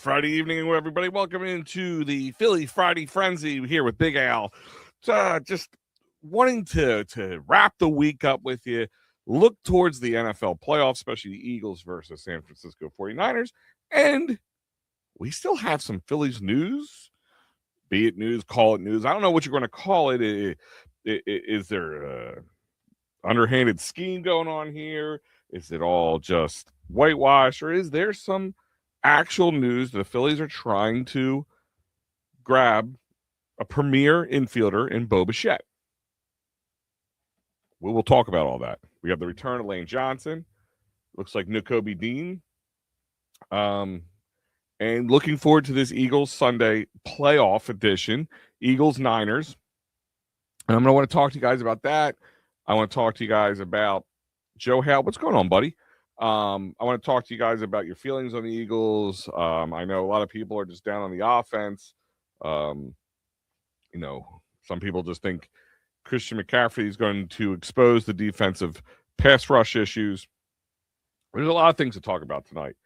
Good Friday evening, everybody. Welcome into the Philly Friday Frenzy here with Big Al. Just wanting to wrap the week up with you, look towards the NFL playoffs, especially the Eagles versus San Francisco 49ers. And we still have some Phillies news, be it news, call it news. I don't know what you're going to call it. Is there underhanded scheme going on here? Is it all just whitewash, or is there some actual news the Phillies are trying to grab a premier infielder in Bo Bichette? We will talk about all that. We have the return of Lane Johnson. Looks like Nakobe Dean. And looking forward to this Eagles Sunday playoff edition, Eagles-Niners. And I'm going to want to talk to you guys about that. I want to talk to you guys about Joe Hale. What's going on, buddy? I want to talk to you guys about your feelings on the Eagles. I know a lot of people are just down on the offense. Some people just think Christian McCaffrey is going to expose the defensive pass rush issues. There's a lot of things to talk about tonight.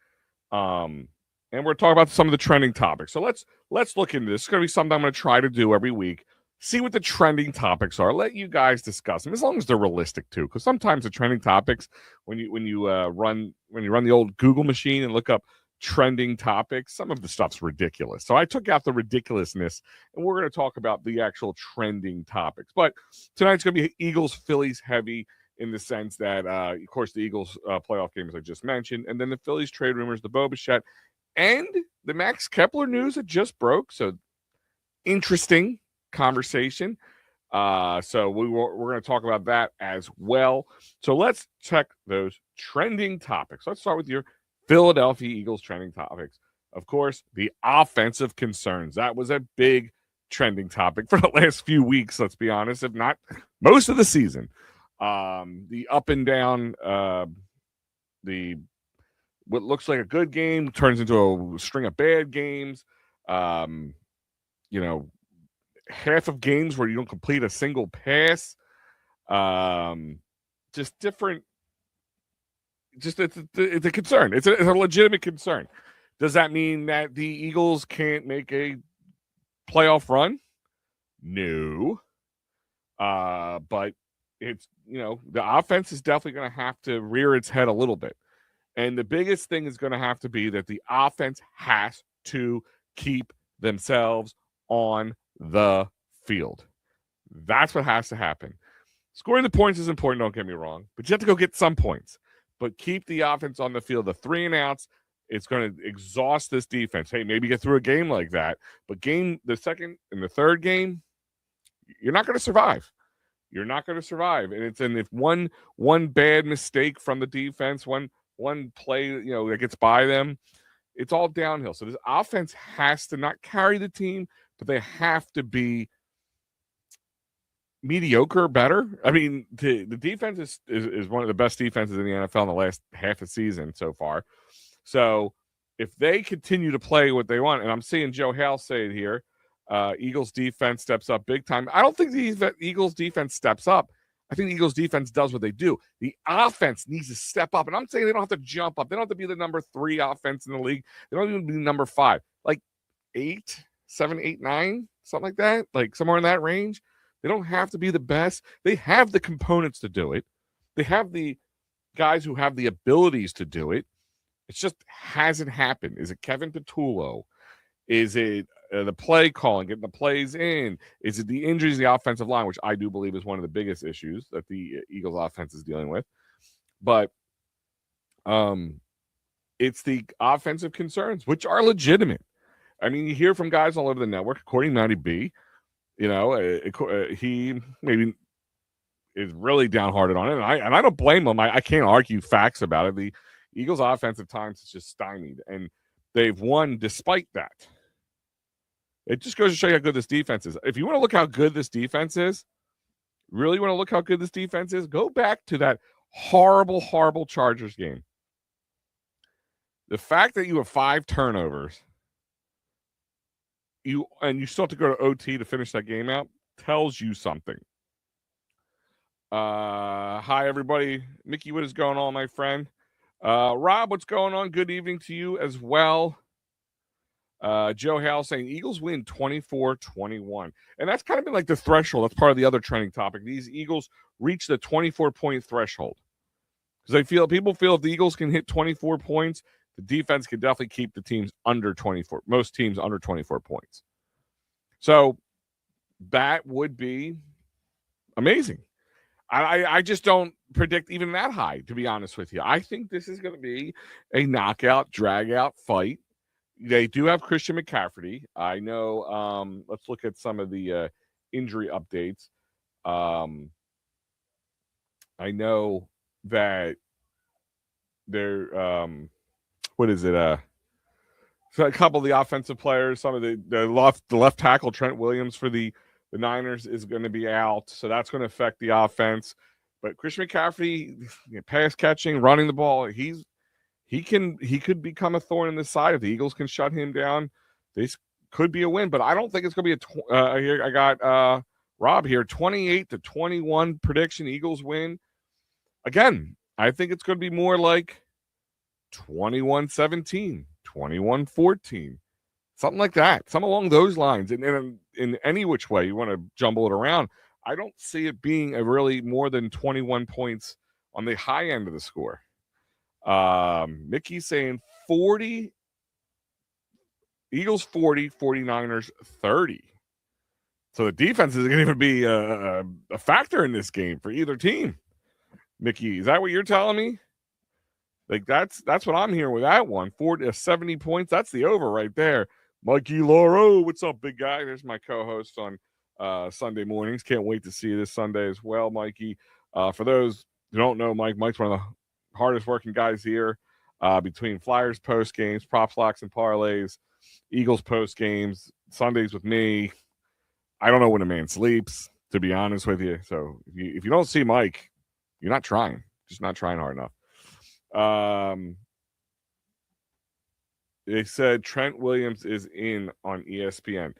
And we're talking about some of the trending topics. So let's look into this. It's going to be something I'm going to try to do every week. See what the trending topics are. Let you guys discuss them, as long as they're realistic too. Because sometimes the trending topics, when you run the old Google machine and look up trending topics, some of the stuff's ridiculous. So I took out the ridiculousness, and we're going to talk about the actual trending topics. But tonight's going to be Eagles Phillies heavy in the sense that, of course, the Eagles playoff game, as I just mentioned, and then the Phillies trade rumors, the Bo Bichette, and the Max Kepler news that just broke. So interesting conversation. So we're going to talk about that as well. So let's check those trending topics. Let's start with your Philadelphia Eagles trending topics. Of course, the offensive concerns. That was a big trending topic for the last few weeks, let's be honest, if not most of the season. The up and down, the what looks like a good game turns into a string of bad games. Half of games where you don't complete a single pass. Just different. Just it's a concern. It's a legitimate concern. Does that mean that the Eagles can't make a playoff run? No. But it's, the offense is definitely going to have to rear its head a little bit. And the biggest thing is going to have to be that the offense has to keep themselves on the field. That's what has to happen. Scoring the points is important, don't get me wrong, but you have to go get some points. But keep the offense on the field. The 3 and outs, it's going to exhaust this defense. Hey, maybe get through a game like that, but the second and the third game, you're not going to survive. You're not going to survive. And if one bad mistake from the defense, one play, that gets by them, it's all downhill. So this offense has to not carry the team, but they have to be mediocre, better. I mean, the defense is one of the best defenses in the NFL in the last half a season so far. So if they continue to play what they want, and I'm seeing Joe Hale say it here, Eagles defense steps up big time. I don't think the Eagles defense steps up. I think the Eagles defense does what they do. The offense needs to step up. And I'm saying they don't have to jump up. They don't have to be the number 3 offense in the league. They don't even be number 5. Like 8, 7, 8, 9, something like that. Like somewhere in that range. They don't have to be the best. They have the components to do it. They have the guys who have the abilities to do it. It just hasn't happened. Is it Kevin Patullo? Is it the play calling, getting the plays in? Is it the injuries, the offensive line, which I do believe is one of the biggest issues that the Eagles offense is dealing with? But it's the offensive concerns, which are legitimate. I mean, you hear from guys all over the network, according to Matty B, he maybe is really downhearted on it, and I don't blame him. I can't argue facts about it. The Eagles' offense at times is just stymied, and they've won despite that. It just goes to show you how good this defense is. If you want to look how good this defense is, really want to look how good this defense is, go back to that horrible, horrible Chargers game. The fact that you have 5 turnovers, you still have to go to OT to finish that game out, tells you something. Hi, everybody. Mickey, what is going on, my friend? Rob, what's going on? Good evening to you as well. Joe Hale saying Eagles win 24-21. And that's kind of been like the threshold. That's part of the other trending topic. These Eagles reach the 24-point threshold. Because people feel if the Eagles can hit 24 points, the defense can definitely keep the teams under 24, most teams under 24 points. So that would be amazing. I just don't predict even that high, to be honest with you. I think this is going to be a knockout, drag-out fight. They do have Christian McCaffrey. I know. Let's look at some of the injury updates. I know that they're what is it? So a couple of the offensive players, some of the left tackle Trent Williams for the Niners is going to be out, so that's going to affect the offense. But Christian McCaffrey, pass catching, running the ball, he could become a thorn in the side if the Eagles can shut him down. This could be a win, but I don't think it's going to be I got Rob here, 28-21 prediction. Eagles win. Again, I think it's going to be more like 21-17, 21-14, something like that, something along those lines. And in any which way you want to jumble it around, I don't see it being a really more than 21 points on the high end of the score. Mickey's saying 40, Eagles 40, 49ers 30. So the defense isn't going to be a factor in this game for either team. Mickey, is that what you're telling me? Like that's what I'm hearing with that one. 70 points. That's the over right there. Mikey Lauro, what's up, big guy? There's my co-host on Sunday mornings. Can't wait to see you this Sunday as well, Mikey. For those who don't know, Mike's one of the hardest working guys here. Between Flyers post games, props, locks, and parlays, Eagles post games, Sundays with me. I don't know when a man sleeps, to be honest with you. So if you don't see Mike, you're not trying. Just not trying hard enough. They said Trent Williams is in on ESPN.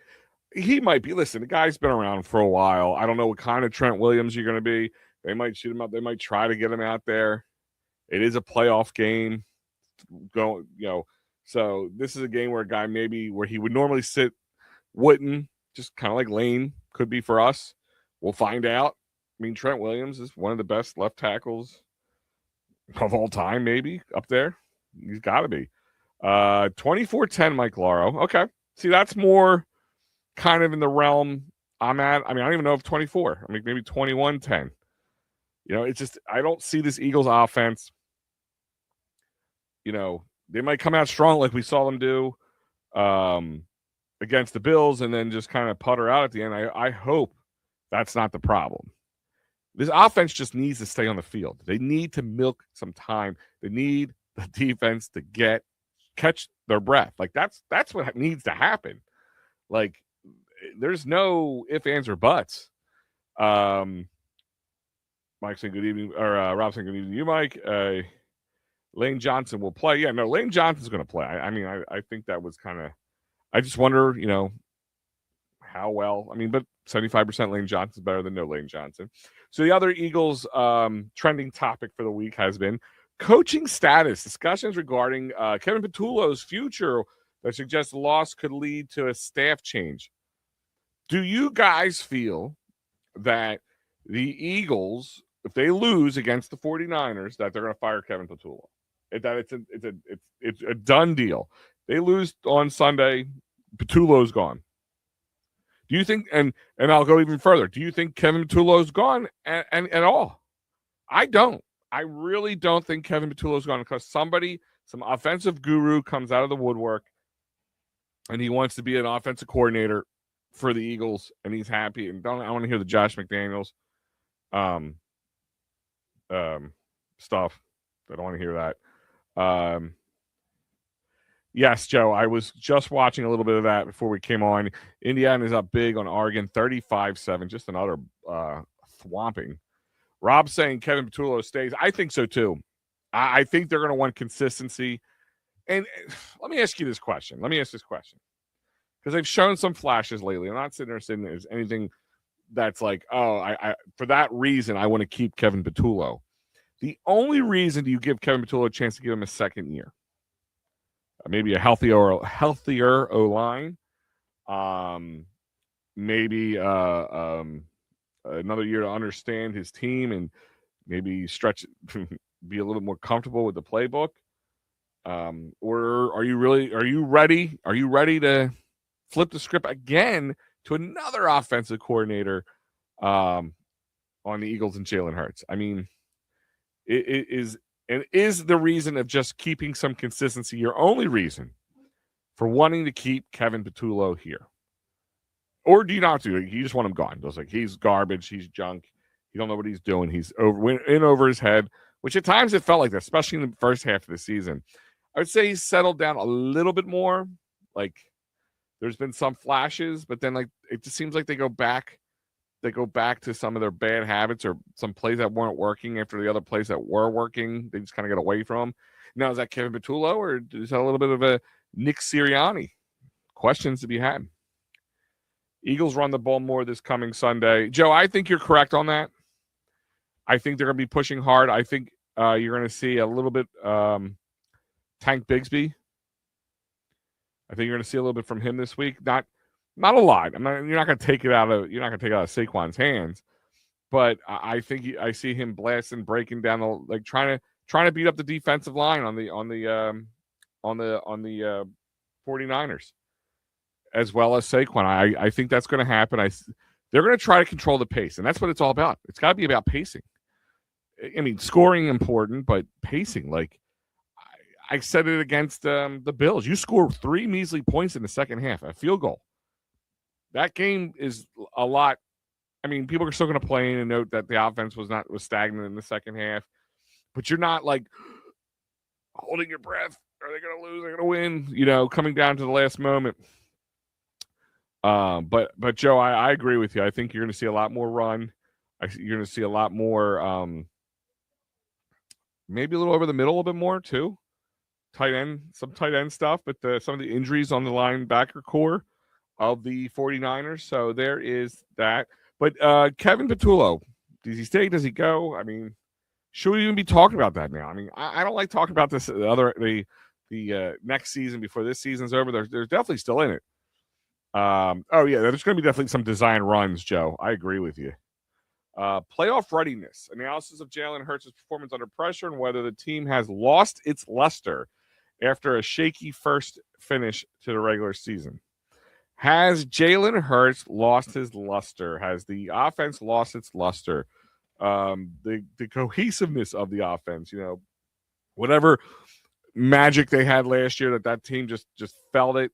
He might be. Listen, the guy's been around for a while. I don't know what kind of Trent Williams you're going to be. They might shoot him up. They might try to get him out there. It is a playoff game. So this is a game where a guy maybe where he would normally sit wouldn't, just kind of like Lane could be for us. We'll find out. I mean, Trent Williams is one of the best left tackles of all time, maybe up there. He's got to be. 24-10, Mike Lauro. Okay. See, that's more kind of in the realm I'm at. I mean, I don't even know if 24. I mean, maybe 21-10. It's just I don't see this Eagles offense. They might come out strong like we saw them do against the Bills and then just kind of putter out at the end. I hope that's not the problem. This offense just needs to stay on the field. They need to milk some time. They need the defense to catch their breath. Like that's what needs to happen. Like there's no ifs, ands, or buts. Mike saying good evening, or Rob saying good evening to you, Mike. Lane Johnson will play. Yeah, no, Lane Johnson's going to play. I think that was kind of. I just wonder, how well. I mean, but 75% Lane Johnson is better than no Lane Johnson. So the other Eagles trending topic for the week has been coaching status. Discussions regarding Kevin Petullo's future that suggest the loss could lead to a staff change. Do you guys feel that the Eagles, if they lose against the 49ers, that they're going to fire Kevin Petullo? That it's a done deal. They lose on Sunday, Petullo's gone. Do you think, and I'll go even further, do you think Kevin Petullo's gone and at all? I don't. I really don't think Kevin Petullo's gone because some offensive guru comes out of the woodwork and he wants to be an offensive coordinator for the Eagles and he's happy. And I want to hear the Josh McDaniels stuff. I don't want to hear that. Yes, Joe, I was just watching a little bit of that before we came on. Indiana is up big on Oregon, 35-7, just another thwomping. Rob saying Kevin Petullo stays. I think so, too. I think they're going to want consistency. And let me ask you this question. Because they've shown some flashes lately. I'm not sitting there saying there's anything that's like, I for that reason, I want to keep Kevin Petullo. The only reason do you give Kevin Petullo a chance to give him a second year? maybe a healthier O-line. Maybe another year to understand his team and maybe stretch, be a little more comfortable with the playbook. Or are you ready? Are you ready to flip the script again to another offensive coordinator on the Eagles and Jalen Hurts? I mean, is the reason of just keeping some consistency your only reason for wanting to keep Kevin Patullo here? Or do you not do it? You just want him gone. It's like he's garbage, he's junk, you don't know what he's doing, he's over his head, which at times it felt like that, especially in the first half of the season. I would say he's settled down a little bit more. Like there's been some flashes, but then like it just seems like they go back to some of their bad habits or some plays that weren't working after the other plays that were working. They just kind of get away from them. Now, is that Kevin Patullo or is that a little bit of a Nick Sirianni? Questions to be had. Eagles run the ball more this coming Sunday. Joe, I think you're correct on that. I think they're going to be pushing hard. I think you're going to see a little bit Tank Bigsby. I think you're going to see a little bit from him this week. Not a lot. You're not going to take it out of Saquon's hands, but I think I see him blasting, breaking down trying to beat up the defensive line on the 49ers. As well as Saquon. I think that's going to happen. They're going to try to control the pace, and that's what it's all about. It's got to be about pacing. I mean, scoring important, but pacing. Like I said it against the Bills. You score 3 measly points in the second half, a field goal. That game is a lot. I mean, people are still going to play in and note that the offense was stagnant in the second half, but you're not like holding your breath. Are they going to lose? Are they going to win? Coming down to the last moment. But Joe, I agree with you. I think you're going to see a lot more run. You're going to see a lot more, maybe a little over the middle a bit more too. Some tight end stuff, but some of the injuries on the linebacker core of the 49ers. So there is that. But Kevin Patullo, does he stay? Does he go? I mean, should we even be talking about that now? I mean, I don't like talking about this the next season before this season's over. They're definitely still in it. Oh yeah, there's going to be definitely some design runs, Joe. I agree with you. Playoff readiness. Analysis of Jalen Hurts' performance under pressure and whether the team has lost its luster after a shaky first finish to the regular season. Has Jalen Hurts lost his luster? Has the offense lost its luster? The cohesiveness of the offense, whatever magic they had last year that team just felt it.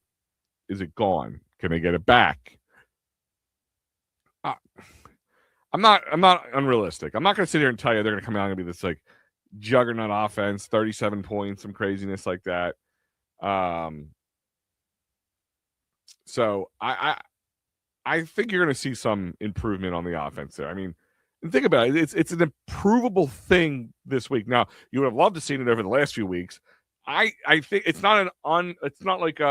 Is it gone? Can they get it back? I'm not unrealistic. I'm not going to sit here and tell you they're going to come out and be this like juggernaut offense, 37 points, some craziness like that. So I think you're going to see some improvement on the offense there. I mean, think about it. It's an improvable thing this week. Now, you would have loved to see it over the last few weeks. I think it's not like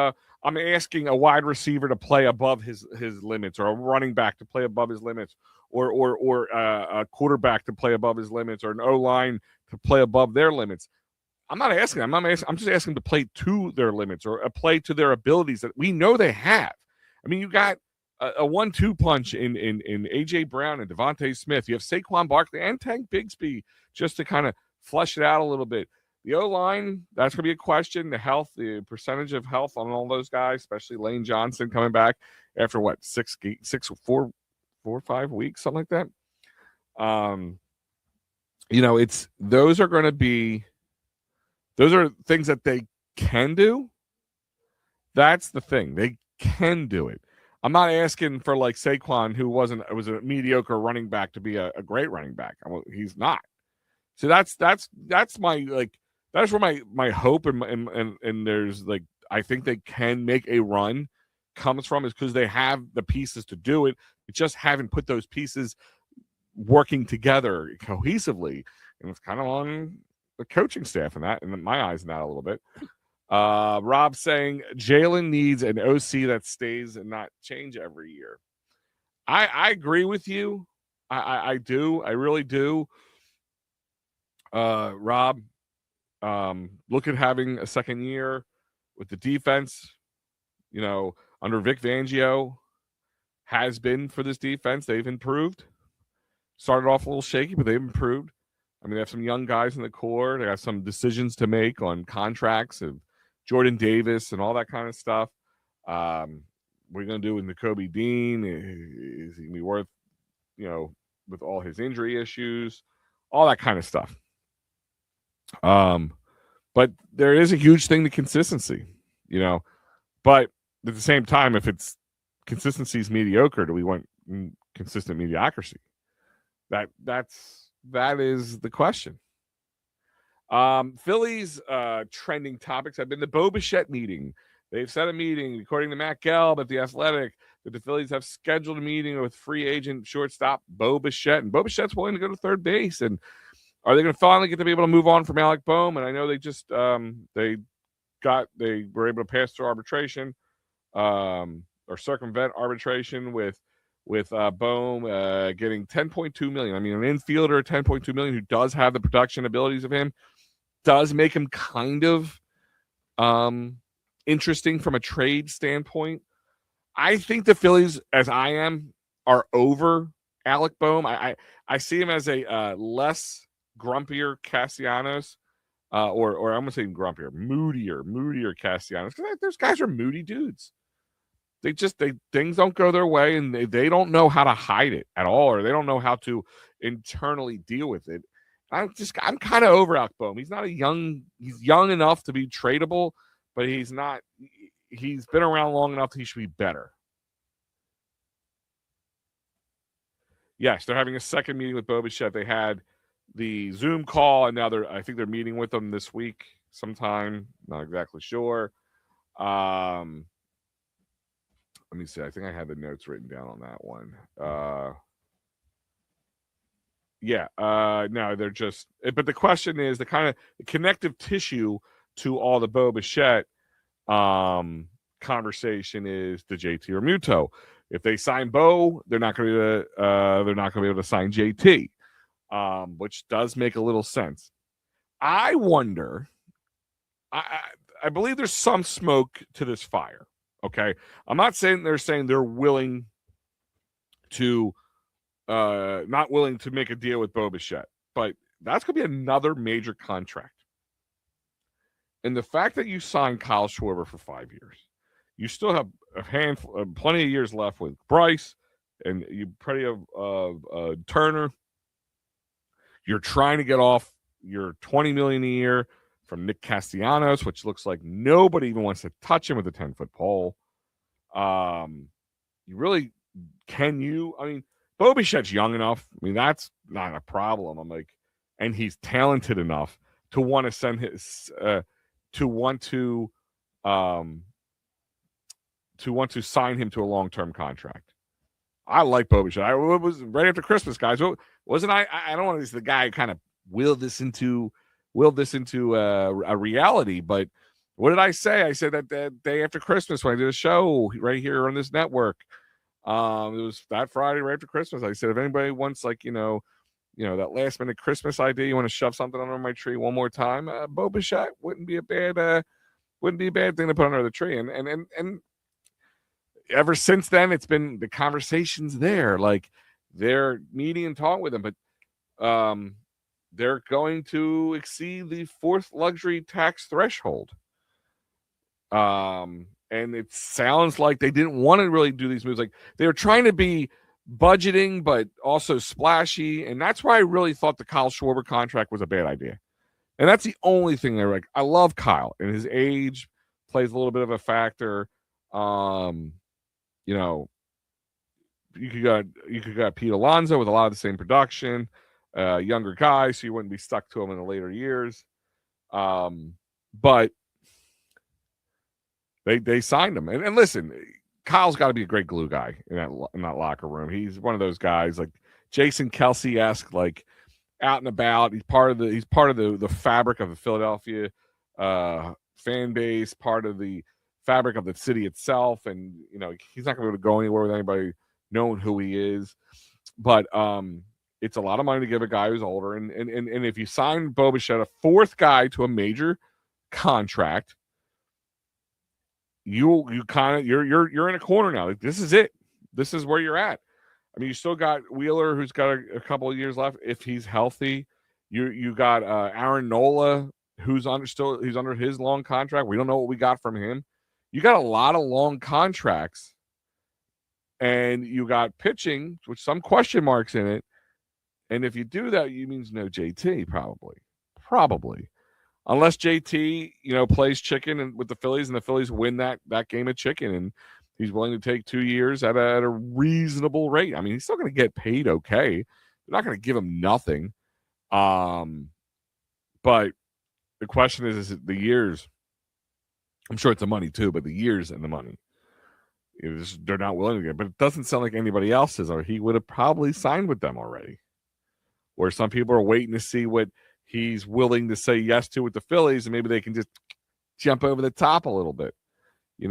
I'm asking a wide receiver to play above his limits, or a running back to play above his limits, or a quarterback to play above his limits, or an O-line to play above their limits. I'm not asking. I'm just asking to play to their limits, or a play to their abilities that we know they have. I mean, you got a 1-2 punch in A.J. Brown and Devontae Smith. You have Saquon Barkley and Tank Bigsby just to kind of flesh it out a little bit. The O-line, that's going to be a question. The health, the percentage of health on all those guys, especially Lane Johnson coming back after 4 or 5 weeks, something like that. Those are things that they can do. That's the thing. They can do it. I'm not asking for like Saquon, who was a mediocre running back, to be a great running back. He's not. So that's my like. That's where my hope and there's like, I think they can make a run comes from, is because they have the pieces to do it. They just haven't put those pieces working together cohesively, and it's kind of on the coaching staff in my eyes in that a little bit. Rob saying Jalen needs an OC that stays and not change every year. I agree with you. I do. I really do. Rob, look at having a second year with the defense, under Vic Fangio has been for this defense. They've improved. Started off a little shaky, but they've improved. I mean, they have some young guys in the core. They have some decisions to make on contracts of Jordan Davis and all that kind of stuff. What are you going to do with Nakobe Dean? Is he going to be worth, with all his injury issues, all that kind of stuff. But there is a huge thing to consistency, but at the same time, if it's consistency is mediocre, do we want consistent mediocrity? That is the question. Phillies trending topics have been the Bo Bichette meeting. They've set a meeting, according to Matt Gelb at The Athletic, that the Phillies have scheduled a meeting with free agent shortstop Bo Bichette. And Bo Bichette's willing to go to third base. And are they going to finally get to be able to move on from Alec Bohm? And I know they just they were able to pass through arbitration or circumvent arbitration with Bohm getting $10.2 million. I mean, an infielder, $10.2 million, who does have the production abilities of him, does make him kind of interesting from a trade standpoint. I think the Phillies, as I am, are over Alec Bohm. I see him as a less grumpier Castellanos, or I'm going to say grumpier, moodier Castellanos. Because those guys are moody dudes. Things don't go their way, and they don't know how to hide it at all, or they don't know how to internally deal with it. I'm kind of over Alec Bohm. He's young enough to be tradable, but he's not. He's been around long enough that he should be better. Yes, they're having a second meeting with Bo Bichette. They had the Zoom call, and now I think they're meeting with them this week sometime. Not exactly sure. Let me see. I think I had the notes written down on that one. No, they're just. But the question is the kind of connective tissue to all the Bo Bichette conversation is the JT or Muto. If they sign Bo, they're not going to be able to sign JT, which does make a little sense. I wonder. I believe there's some smoke to this fire. Okay, I'm not saying they're willing to not willing to make a deal with Bo Bichette, but that's going to be another major contract. And the fact that you signed Kyle Schwarber for 5 years, you still have plenty of years left with Bryce, and you plenty of Turner. You're trying to get off your $20 million a year from Nick Castellanos, which looks like nobody even wants to touch him with a 10-foot pole. You really can you? I mean, Bo Bichette's young enough. I mean, that's not a problem. I'm like, and he's talented enough to want to send his to want to sign him to a long-term contract. I like Bo Bichette. It was right after Christmas, guys. Wasn't I? I don't want to be the guy who kind of willed this into a reality, but what did I say? I said that day after Christmas when I did a show right here on this network. It was that Friday right after Christmas. I said, if anybody wants, like, that last minute Christmas idea, you want to shove something under my tree one more time, Bo Bichette wouldn't be a bad thing to put under the tree. And ever since then, it's been the conversations there. Like, they're meeting and talking with him, but they're going to exceed the fourth luxury tax threshold. And it sounds like they didn't want to really do these moves. Like, they were trying to be budgeting, but also splashy. And that's why I really thought the Kyle Schwarber contract was a bad idea. And that's the only thing they're like, I love Kyle, and his age plays a little bit of a factor. You could got Pete Alonso with a lot of the same production, younger guy, so you wouldn't be stuck to him in the later years. But they signed him, and listen, Kyle's got to be a great glue guy in that locker room. He's one of those guys like Jason Kelsey-esque, like out and about. He's part of the fabric of the Philadelphia fan base, part of the fabric of the city itself, and he's not going to be able to go anywhere with anybody knowing who he is. But it's a lot of money to give a guy who's older, and if you sign Bo Bichette, a fourth guy to a major contract, you kind of you're in a corner now. Like, this is it. This is where you're at. I mean, you still got Wheeler, who's got a couple of years left if he's healthy. You got Aaron Nola, who's he's under his long contract. We don't know what we got from him. You got a lot of long contracts, and you got pitching with some question marks in it. And if you do that, you means no JT probably. Unless JT, plays chicken with the Phillies, and the Phillies win that game of chicken, and he's willing to take 2 years at a reasonable rate. I mean, he's still going to get paid okay. They're not going to give him nothing. But the question is the years. I'm sure it's the money too, but the years and the money, they're not willing to get. But it doesn't sound like anybody else is, or he would have probably signed with them already. Where some people are waiting to see what he's willing to say yes to with the Phillies, and maybe they can just jump over the top a little bit,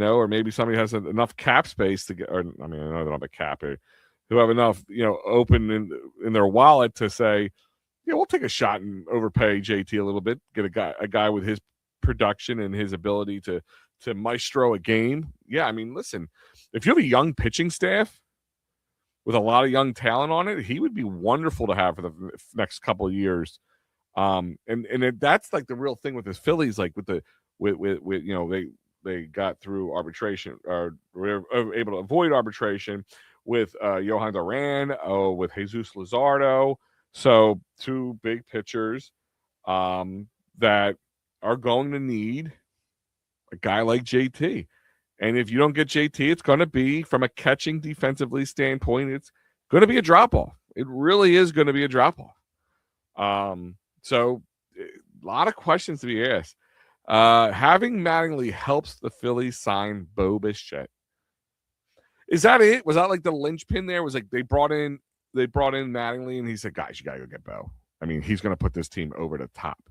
or maybe somebody has enough cap space to get, or I mean, I know they don't have a cap, who have enough, open in their wallet to say, we'll take a shot and overpay JT a little bit, get a guy with his production and his ability to maestro a game. Yeah, I mean, listen, if you have a young pitching staff with a lot of young talent on it, he would be wonderful to have for the next couple of years. And that's like the real thing with the Phillies, like with they got through arbitration, or were able to avoid arbitration with Johan Duran, with Jesus Luzardo. So 2 big pitchers that are going to need a guy like JT. And if you don't get JT, it's going to be, from a catching defensively standpoint, it's going to be a drop-off. It really is going to be a drop-off. So a lot of questions to be asked. Having Mattingly helps the Phillies sign Bo Bichette. Is that it? Was that like the linchpin there? Was like they brought in Mattingly, and he said, guys, you got to go get Bo. I mean, he's going to put this team over the top.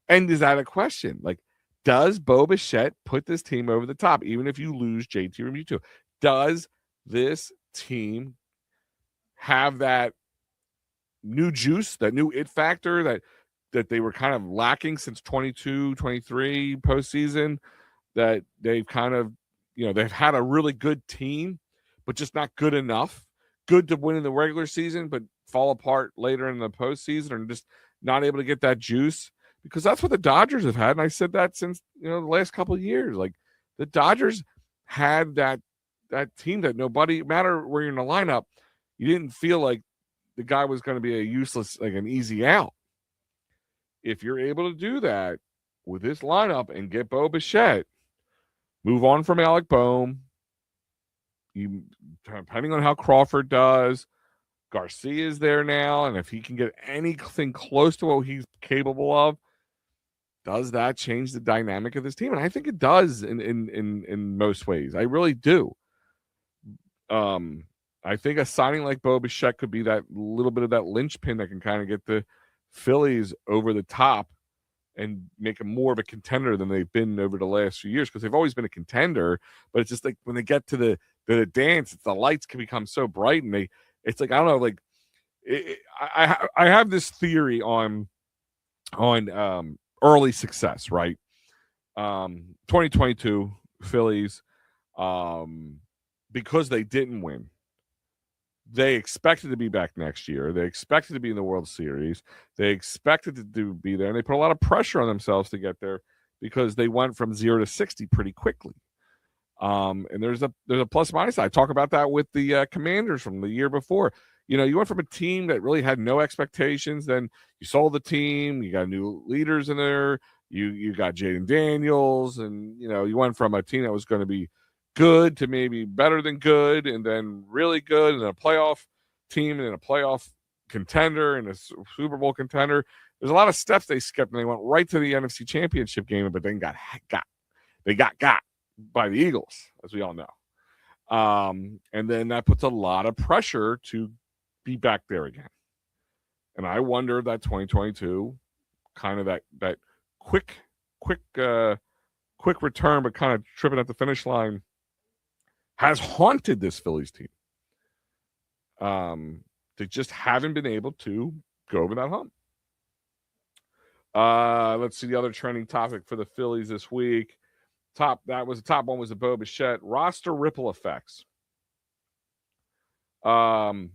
And is that a question? Like, does Bo Bichette put this team over the top, even if you lose JT Realmuto? Does this team have that new juice, that new it factor that they were kind of lacking since 22, 23 postseason, that they've kind of, they've had a really good team, but just not good enough. Good to win in the regular season, but fall apart later in the postseason, and just not able to get that juice. Because that's what the Dodgers have had, and I said that since the last couple of years. Like, the Dodgers had that team that nobody, matter where you're in the lineup, you didn't feel like the guy was going to be a useless, like an easy out. If you're able to do that with this lineup and get Bo Bichette, move on from Alec Boehm, depending on how Crawford does, Garcia is there now, and if he can get anything close to what he's capable of, does that change the dynamic of this team? And I think it does in most ways. I really do. I think a signing like Bo Bichette could be that little bit of that linchpin that can kind of get the Phillies over the top and make them more of a contender than they've been over the last few years, because they've always been a contender. But it's just like when they get to the dance, the lights can become so bright, and it's like, I don't know, like I have this theory on early success, right? 2022 Phillies, because they didn't win, they expected to be back next year. They expected to be in the World Series. They expected to be there, and they put a lot of pressure on themselves to get there because they went from 0 to 60 pretty quickly. And there's a plus minus. I talk about that with the Commanders from the year before. You went from a team that really had no expectations. Then you sold the team. You got new leaders in there. You got Jaden Daniels, and you went from a team that was going to be good to maybe better than good, and then really good, and then a playoff team, and then a playoff contender, and a Super Bowl contender. There's a lot of steps they skipped, and they went right to the NFC Championship game, but then got by the Eagles, as we all know. And then that puts a lot of pressure to be back there again. And I wonder that 2022, kind of that quick return, but kind of tripping at the finish line, has haunted this Phillies team. They just haven't been able to go over that hump. Let's see the other trending topic for the Phillies this week. top one was the Bo Bichette roster ripple effects. People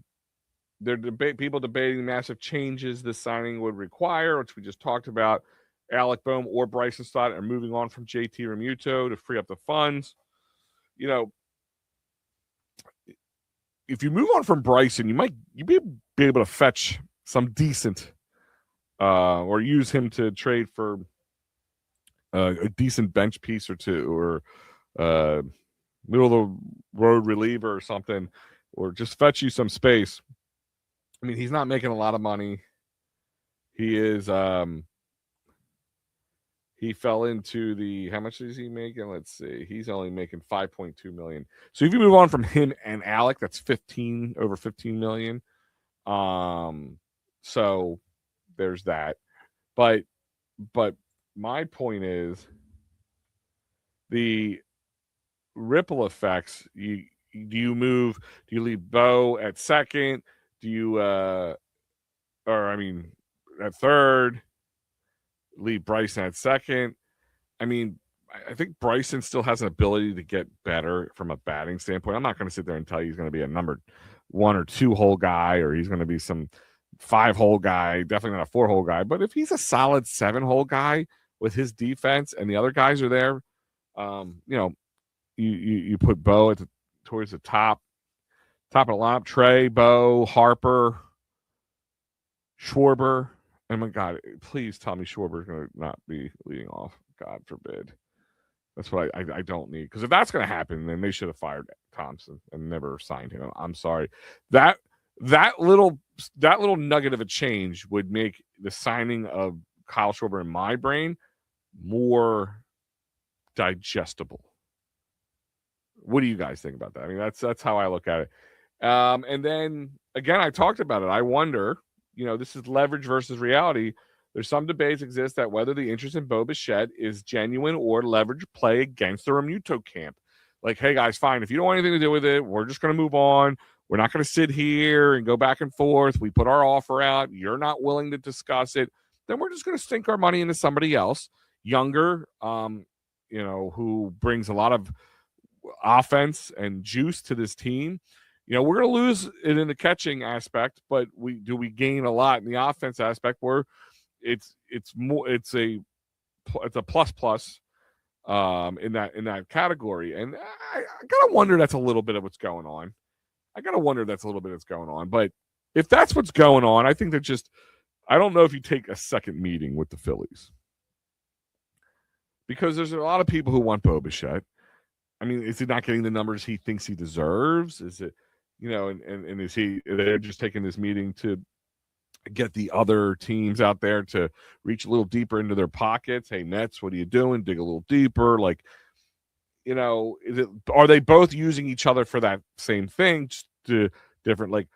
debating massive changes this signing would require, which we just talked about. Alec Boehm or Bryson Stott are moving on from JT Realmuto to free up the funds. You know, if you move on from Bryson, you be able to fetch some decent, or use him to trade for a decent bench piece or two, or middle of the road reliever or something, or just fetch you some space. I mean, he's not making a lot of money. He is. He fell into the, how much is he making? Let's see. He's only making $5.2 million. So if you move on from him and Alec, that's over $15 million. So there's that. But my point is the ripple effects. Do you leave Bo at second? Do you at third? Leave Bryson at second. I mean, I think Bryson still has an ability to get better from a batting standpoint. I'm not going to sit there and tell you he's going to be a number 1 or 2 hole guy, or he's going to be some 5 hole guy, definitely not a 4 hole guy. But if he's a solid 7 hole guy with his defense and the other guys are there, you put Bo towards the top of the lineup. Trey, Bo, Harper, Schwarber. Oh my God, please tell me Schwarber's going to not be leading off. God forbid. That's what I don't need. Because if that's going to happen, then they should have fired Thompson and never signed him. I'm sorry. That little nugget of a change would make the signing of Kyle Schwarber in my brain more digestible. What do you guys think about that? I mean, that's how I look at it. And then, again, I talked about it. I wonder... this is leverage versus reality. There's some debates exist that whether the interest in Bo Bichette is genuine or leverage play against the Realmuto camp. Like, hey, guys, fine. If you don't want anything to do with it, we're just going to move on. We're not going to sit here and go back and forth. We put our offer out. You're not willing to discuss it. Then we're just going to sink our money into somebody else, younger, who brings a lot of offense and juice to this team. We're going to lose it in the catching aspect, but we gain a lot in the offense aspect where it's a plus in that category. And I gotta wonder that's a little bit of what's going on. But if that's what's going on, I think I don't know if you take a second meeting with the Phillies, because there's a lot of people who want Bo Bichette. I mean, is he not getting the numbers he thinks he deserves? Is it? And is they're just taking this meeting to get the other teams out there to reach a little deeper into their pockets? Hey, Mets, what are you doing? Dig a little deeper. Like, are they both using each other for that same thing? Just to different, like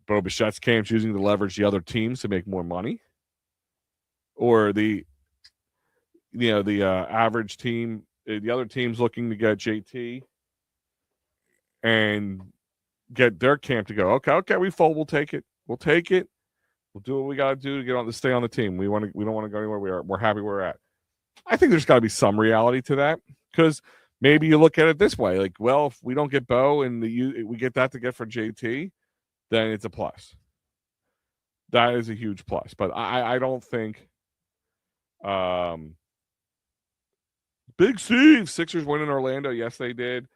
Bo Bichette's camp's using to leverage the other teams to make more money? Or the average team, the other team's looking to get JT and get their camp to go, okay, we fold, we'll take it. We'll do what we got to do to stay on the team. We don't want to go anywhere. We're happy where we're at. I think there's got to be some reality to that, because maybe you look at it this way, like, well, if we don't get Bo and we get that to get for JT, then it's a plus. That is a huge plus. But I don't think Big Steve, Sixers win in Orlando. Yes, they did.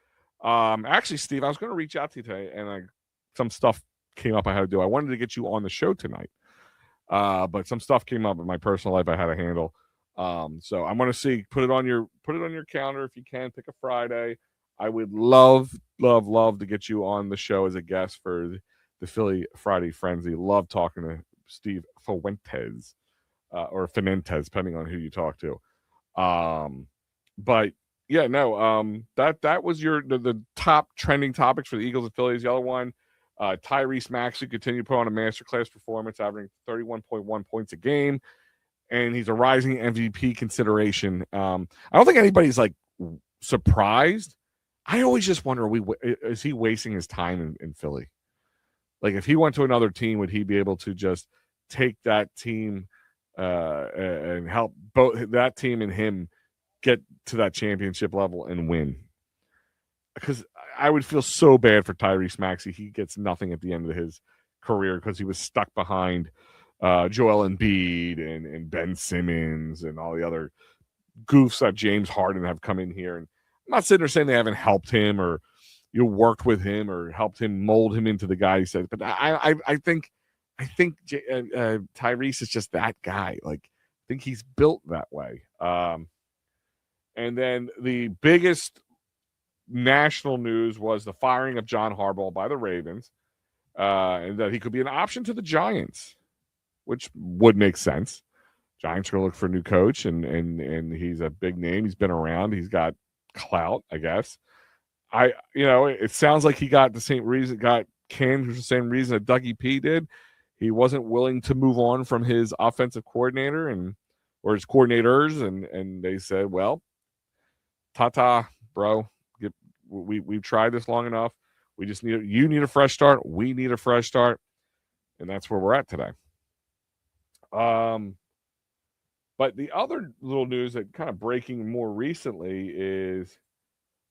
Actually, Steve, I was going to reach out to you today, and some stuff came up I had to do. I wanted to get you on the show tonight, but some stuff came up in my personal life I had to handle. So I'm going to put it on your calendar if you can. Pick a Friday. I would love to get you on the show as a guest for the Philly Friday Frenzy. Love talking to Steve Fuentes or Fenentes, depending on who you talk to. But yeah, no, that was the top trending topics for the Eagles and Phillies. The other one, Tyrese Maxey continued to put on a masterclass performance, averaging 31.1 points a game, and he's a rising MVP consideration. I don't think anybody's like surprised. I always just wonder, is he wasting his time in Philly? Like, if he went to another team, would he be able to just take that team and help both that team and him get to that championship level and win. Because I would feel so bad for Tyrese Maxey. He gets nothing at the end of his career because he was stuck behind Joel Embiid and Ben Simmons and all the other goofs that James Harden have come in here. And I'm not sitting there saying they haven't helped him or worked with him or helped him mold him into the guy he said. But I think Tyrese is just that guy. Like, I think he's built that way. And then the biggest national news was the firing of John Harbaugh by the Ravens, and that he could be an option to the Giants, which would make sense. Giants are going to look for a new coach, and he's a big name. He's been around. He's got clout, I guess. It sounds like he got the same reason, got canned for the same reason that Dougie P did. He wasn't willing to move on from his offensive coordinator or his coordinators, and they said, well, ta-ta, bro. We've tried this long enough. We just you need a fresh start. We need a fresh start. And that's where we're at today. But the other little news that kind of breaking more recently is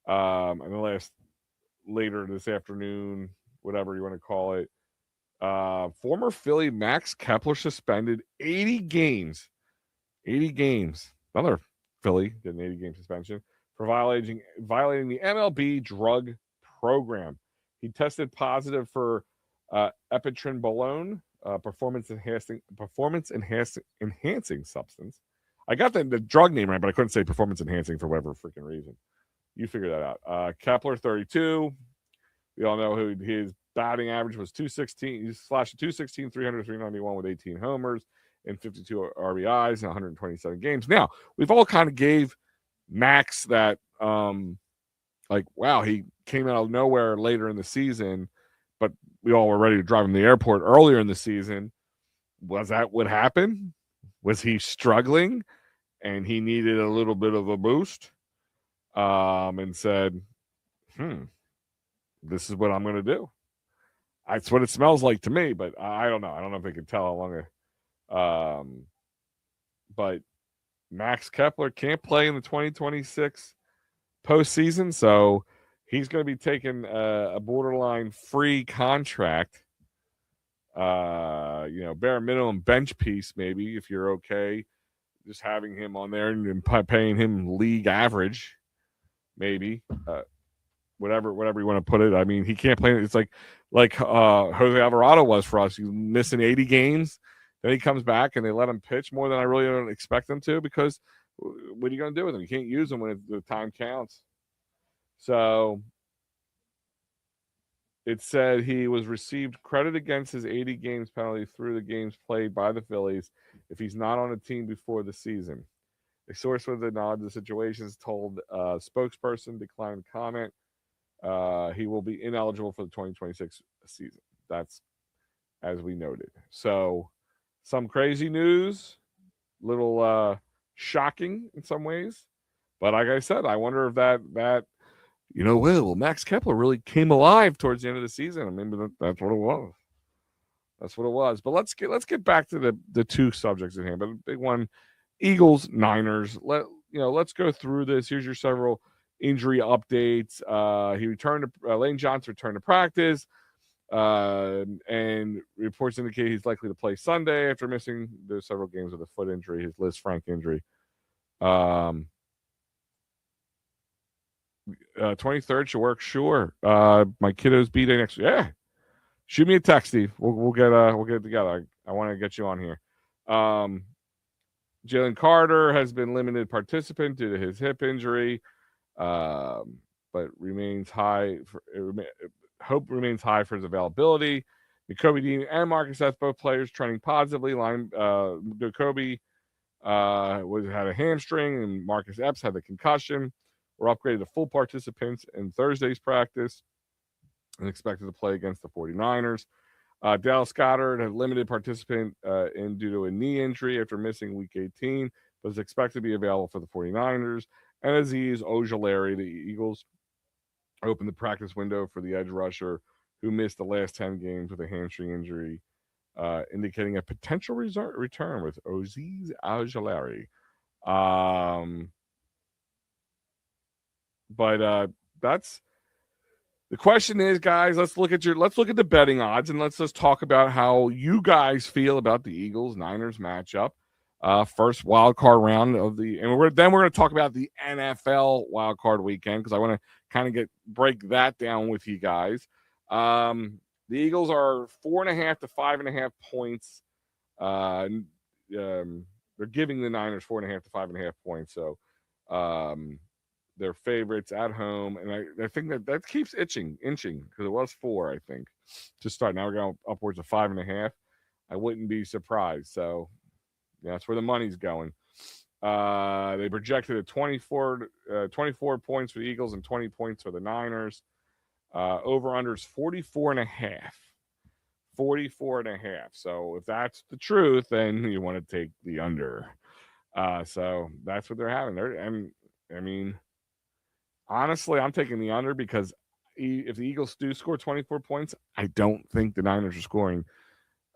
in the last later this afternoon, whatever you want to call it, former Philly Max Kepler suspended 80 games. 80 games. Another Philly did an 80-game suspension for violating the MLB drug program. He tested positive for epinephrine, performance enhancing substance. I got the drug name right, but I couldn't say performance enhancing for whatever freaking reason. You figure that out. Kepler, 32. We all know who his batting average was 216. He slashed 216, 300, 391 with 18 homers and 52 RBIs in 127 games. Now, we've all kind of gave Max that, wow, he came out of nowhere later in the season, but we all were ready to drive him to the airport earlier in the season. Was that what happened? Was he struggling and he needed a little bit of a boost? And said, this is what I'm going to do. That's what it smells like to me, but I don't know. I don't know if they can tell how long. But Max Kepler can't play in the 2026 postseason, so he's going to be taking a borderline free contract. Bare minimum bench piece, maybe, if you're okay. Just having him on there and paying him league average, maybe. Whatever you want to put it. I mean, he can't play. It's like Jose Alvarado was for us. He's missing 80 games. Then he comes back and they let him pitch more than I really don't expect him to, because what are you going to do with him? You can't use him when the time counts. So it said he was received credit against his 80 games penalty through the games played by the Phillies if he's not on a team before the season. A source with the knowledge of the situations told spokesperson declined comment. He will be ineligible for the 2026 season. That's as we noted. So some crazy news, little shocking in some ways. But like I said, I wonder if that Max Kepler really came alive towards the end of the season. I mean, that's what it was. That's what it was. But let's get back to the two subjects at hand. But the big one, Eagles, Niners. Let's go through this. Here's your several injury updates. Lane Johnson returned to practice, and reports indicate he's likely to play Sunday after missing those several games with a foot injury, his Liz Frank injury. 23rd should work, sure. My kiddo's B-Day next week. Yeah. Shoot me a text, Steve. We'll get it together. I want to get you on here. Jalen Carter has been limited participant due to his hip injury, but remains high. Hope remains high for his availability. Jacoby Dean and Marcus Epps, both players, trending positively. Jacoby had a hamstring, and Marcus Epps had the concussion. Were upgraded to full participants in Thursday's practice and expected to play against the 49ers. Dallas Goedert had limited participant due to a knee injury after missing Week 18, but is expected to be available for the 49ers. And Azeez Ojulari, the Eagles, opened the practice window for the edge rusher who missed the last 10 games with a hamstring injury, indicating a potential return with Azeez Ojulari. But that's the question is, guys, let's look at the betting odds and let's just talk about how you guys feel about the Eagles-Niners matchup. First wild card round of and we're going to talk about the NFL wild card weekend because I want to kind of break that down with you guys. The Eagles are 4.5 to 5.5 points. They're giving the Niners 4.5 to 5.5 points. So they're favorites at home, and I think that keeps inching because it was 4, I think, to start. Now we're going upwards of 5.5. I wouldn't be surprised. So yeah, that's where the money's going. They projected at 24 points for the Eagles and 20 points for the Niners. Over-under is 44.5. 44.5. So if that's the truth, then you want to take the under. So that's what they're having there. And I mean, honestly, I'm taking the under because if the Eagles do score 24 points, I don't think the Niners are scoring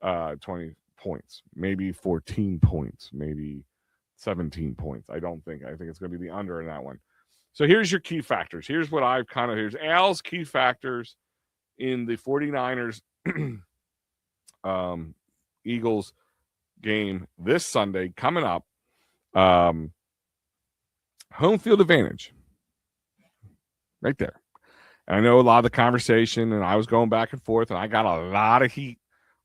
20 points. Maybe 14 points, maybe 17 points. I think it's going to be the under in that one. So here's your key factors. Here's Al's key factors in the 49ers Eagles game this Sunday coming up. Home field advantage. Right there. And I know a lot of the conversation, and I was going back and forth, and I got a lot of heat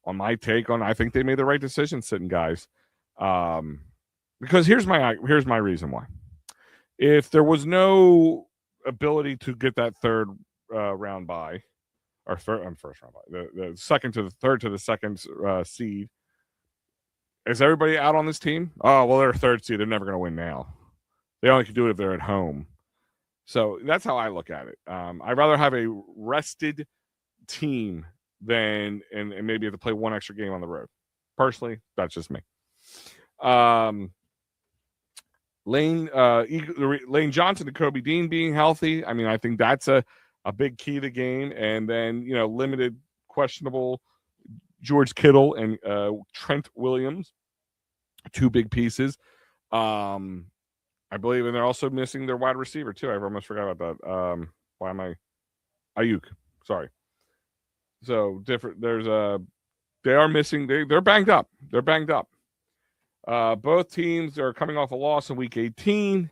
on my take on I think they made the right decision sitting guys. Because here's my reason why. If there was no ability to get that third round bye, or first round bye, the second to the third to the second seed, is everybody out on this team? Oh, well, they're a third seed. They're never going to win now. They only can do it if they're at home. So that's how I look at it. I'd rather have a rested team than and maybe have to play one extra game on the road. Personally, that's just me. Lane Johnson and Kobe Dean being healthy. I mean, I think that's a big key to the game. And then, limited questionable George Kittle and Trent Williams, 2 big pieces. I believe, and they're also missing their wide receiver too. I almost forgot about that. Why am I? Ayuk. Sorry. So different. They are missing. They're banged up. Both teams are coming off a loss in Week 18.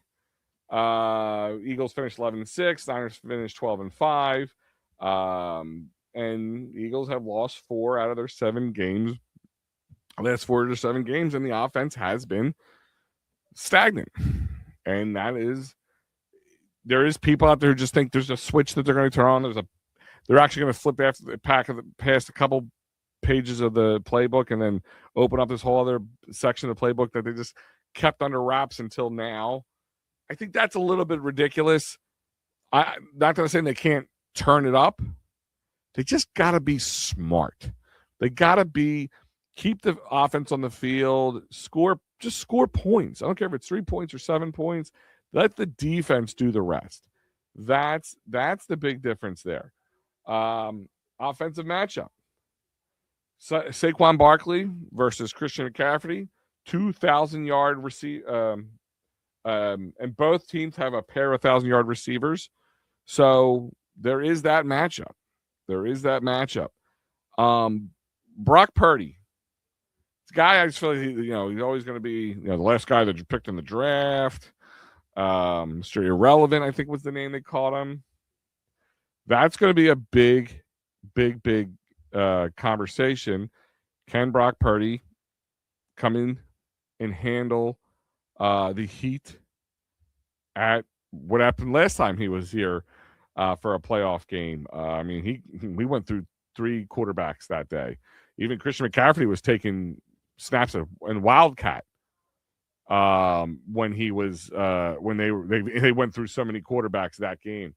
Eagles finished 11-6. Niners finished 12-5. And Eagles have lost 4 out of their 7 games. Last 4 of their 7 games, and the offense has been stagnant. And there is people out there who just think there's a switch that they're going to turn on. They're actually going to flip after the past a couple pages of the playbook and then open up this whole other section of the playbook that they just kept under wraps until now. I think that's a little bit ridiculous. I'm not going to say they can't turn it up. They just got to be smart. They got to keep the offense on the field, score points. I don't care if it's 3 points or 7 points. Let the defense do the rest. That's the big difference there. Offensive matchup. Saquon Barkley versus Christian McCaffrey, 2,000-yard and both teams have a pair of 1,000-yard receivers. So there is that matchup. Brock Purdy. This guy, I just feel like he's always going to be the last guy that you picked in the draft. Mr. Irrelevant, I think was the name they called him. That's going to be a big conversation. Can Brock Purdy come in and handle the heat at what happened last time he was here for a playoff game? I mean, we went through 3 quarterbacks that day. Even Christian McCaffrey was taking snaps in Wildcat when he was when they went through so many quarterbacks that game.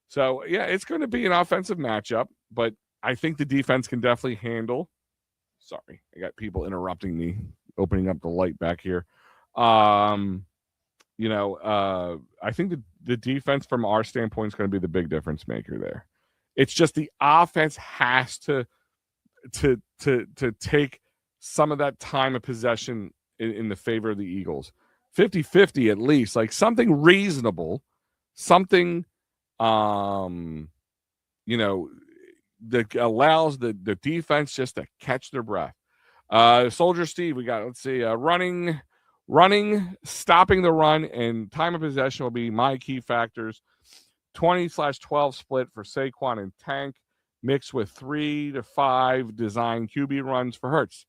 So yeah, it's going to be an offensive matchup, but I think the defense can definitely handle. Sorry, I got people interrupting me, opening up the light back here. I think the defense from our standpoint is going to be the big difference maker there. It's just the offense has to take some of that time of possession in the favor of the Eagles. 50-50 at least, like something reasonable, something That allows the defense just to catch their breath. Soldier Steve, we got, let's see, running, stopping the run, and time of possession will be my key factors. 20/12 split for Saquon and Tank, mixed with 3 to 5 design QB runs for Hurts.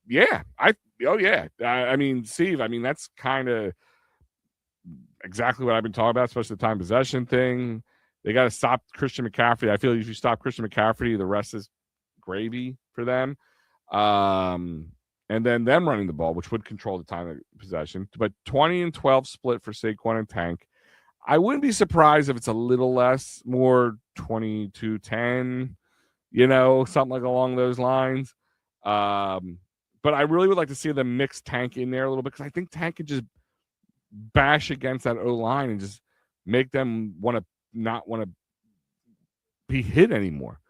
Yeah, I mean, Steve, I mean, that's kind of exactly what I've been talking about, especially the time possession thing. They got to stop Christian McCaffrey. I feel if you stop Christian McCaffrey, the rest is gravy for them. And then them running the ball, which would control the time of possession. But 20/12 split for Saquon and Tank. I wouldn't be surprised if it's a little less, more 22-10, something like along those lines. But I really would like to see them mix Tank in there a little bit, because I think Tank can just bash against that O-line and just make them not want to be hit anymore.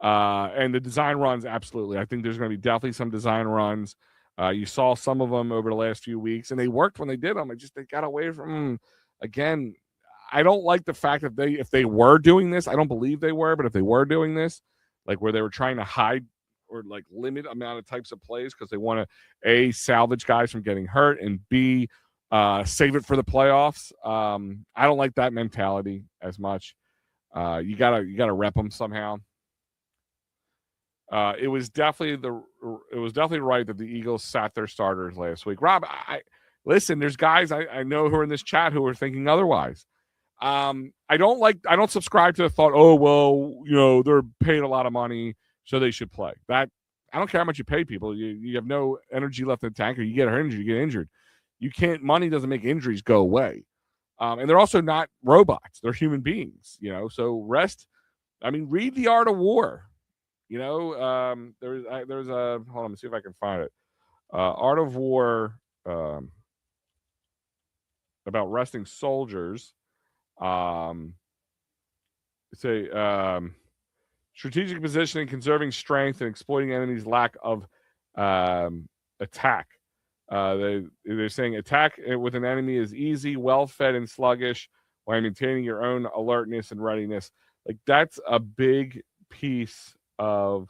And the design runs, absolutely. I think there's going to be definitely some design runs. You saw some of them over the last few weeks, and they worked when they did them. They got away from them. Again, I don't like the fact that if they were doing this, I don't believe they were, but if they were doing this, like where they were trying to hide or like limit amount of types of plays because they want to A, salvage guys from getting hurt, and B, save it for the playoffs. I don't like that mentality as much. You gotta rep them somehow. It was definitely right that the Eagles sat their starters last week. Rob, listen. There's guys I know who are in this chat who are thinking otherwise. I don't subscribe to the thought, oh, well, they're paid a lot of money, so they should play. That I don't care how much you pay people. You have no energy left in the tank, or you get injured, you get injured. You can't. Money doesn't make injuries go away. And they're also not robots. They're human beings, so rest. I mean, read The Art of War. There's a, hold on, let me see if I can find it. Art of War, about resting soldiers. Strategic positioning, conserving strength, and exploiting enemies' lack of attack. They're saying attack with an enemy is easy, well-fed, and sluggish while maintaining your own alertness and readiness. Like, that's a big piece of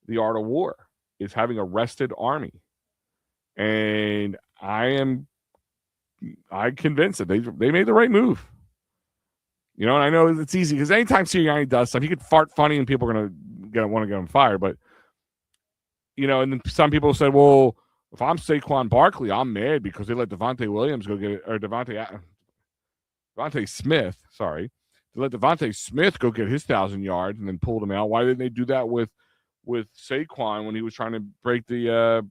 the art of war, is having a rested army. And I'm convinced that they made the right move. And I know it's easy because anytime Sirianni does stuff, he could fart funny and people are going to want to get him fired. But, and then some people said, well, if I'm Saquon Barkley, I'm mad because they let Devontae Williams go get it, or Devontae Smith, sorry. They let Devontae Smith go get his 1,000 yards and then pulled him out. Why didn't they do that with Saquon when he was trying to break the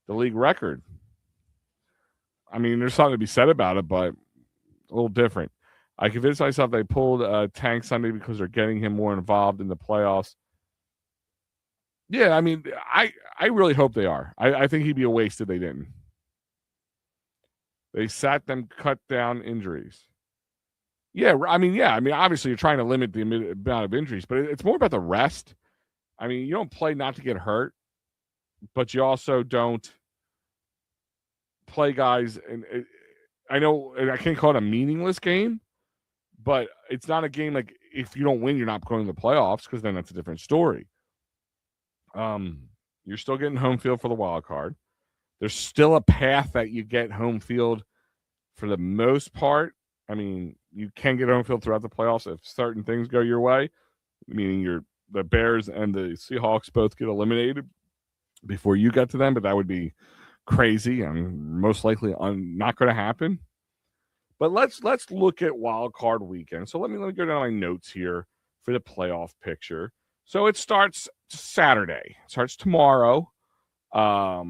league record? I mean, there's something to be said about it, but a little different. I convinced myself they pulled Tank Sunday because they're getting him more involved in the playoffs. Yeah, I mean, I really hope they are. I think he'd be a waste if they didn't. They sat them, cut down injuries. Yeah, I mean, obviously you're trying to limit the amount of injuries, but it's more about the rest. I mean, you don't play not to get hurt, but you also don't play guys. And I know I can't call it a meaningless game, but it's not a game like if you don't win, you're not going to the playoffs, because then that's a different story. You're still getting home field for the wild card. There's still a path that you get home field for the most part. I mean, you can get home field throughout the playoffs if certain things go your way, meaning the Bears and the Seahawks both get eliminated before you get to them, but that would be crazy and most likely not going to happen. But let's look at wild card weekend. So let me go down my notes here for the playoff picture. So it starts Saturday. It starts tomorrow. But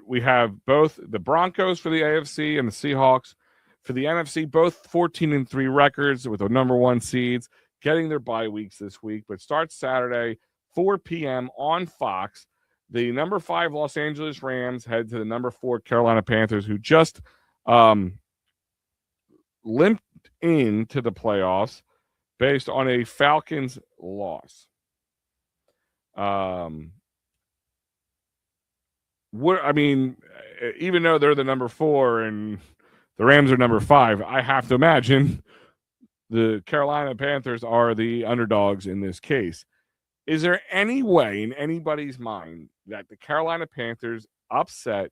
we have both the Broncos for the AFC and the Seahawks for the NFC, both 14-3 records with the number 1 seeds, getting their bye weeks this week. But starts Saturday, 4 p.m. on Fox. The number 5 Los Angeles Rams head to the number 4 Carolina Panthers, who just limped into the playoffs based on a Falcons loss. Even though they're the number 4 and The Rams are number 5. I have to imagine the Carolina Panthers are the underdogs in this case. Is there any way in anybody's mind that the Carolina Panthers upset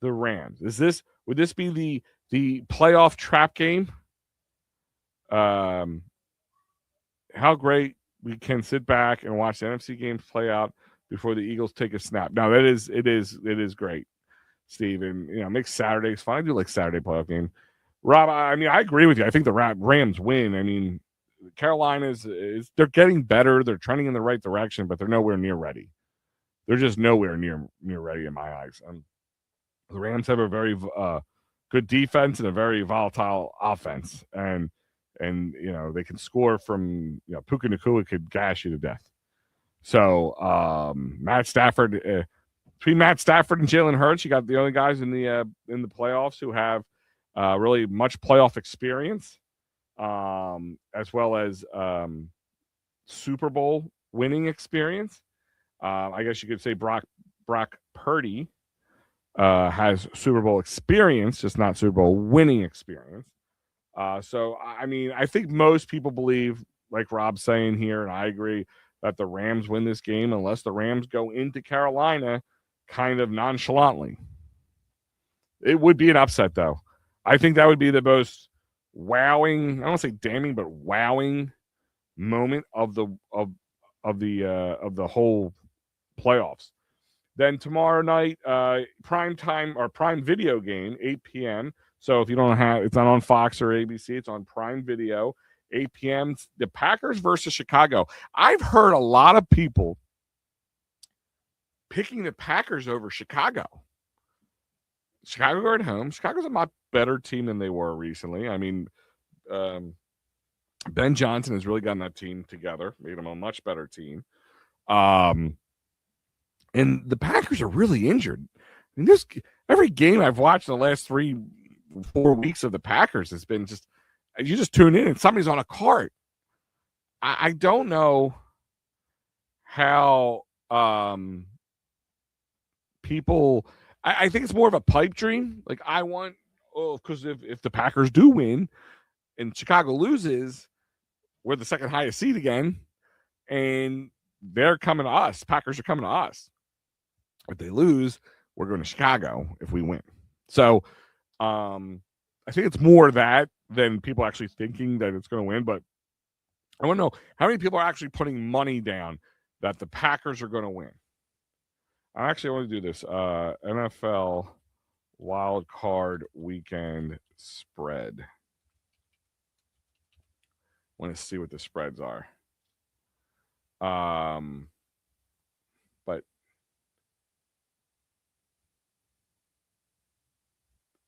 the Rams? Would this be the playoff trap game? How great we can sit back and watch the NFC games play out before the Eagles take a snap. Now it is great, Steve, and makes Saturdays fun. I do like Saturday playoff game. Rob, I mean, I agree with you. I think the Rams win. I mean, Carolina's they're getting better. They're trending in the right direction, but they're nowhere near ready. They're just nowhere near ready in my eyes. The Rams have a very good defense and a very volatile offense, and they can score from Puka Nacua could gash you to death. So Matt Stafford, between Matt Stafford and Jalen Hurts, you got the only guys in the playoffs who have really much playoff experience, as well as Super Bowl winning experience. I guess you could say Brock Purdy has Super Bowl experience, just not Super Bowl winning experience. So, I mean, I think most people believe, like Rob's saying here, and I agree, that the Rams win this game unless the Rams go into Carolina kind of nonchalantly. It would be an upset, though. I think that would be the most wowing, I don't want to say damning, but wowing moment of the whole playoffs. Then tomorrow night, prime time or prime video game, 8 p.m. So if you don't have, it's not on Fox or ABC, it's on Prime Video, 8 p.m. The Packers versus Chicago. I've heard a lot of people picking the Packers over Chicago. Chicago are at home. Chicago's a much better team than they were recently. I mean, Ben Johnson has really gotten that team together, made them a much better team. And the Packers are really injured. I mean, every game I've watched in the last 3-4 weeks of the Packers has been just, you just tune in and somebody's on a cart. I don't know how people, I think it's more of a pipe dream. Like because if the Packers do win and Chicago loses, we're the second highest seed again, and they're coming to us. Packers are coming to us. If they lose, we're going to Chicago if we win. So I think it's more that than people actually thinking that it's going to win. But I want to know how many people are actually putting money down that the Packers are going to win. I actually want to do this. NFL wild card weekend spread. I want to see what the spreads are. But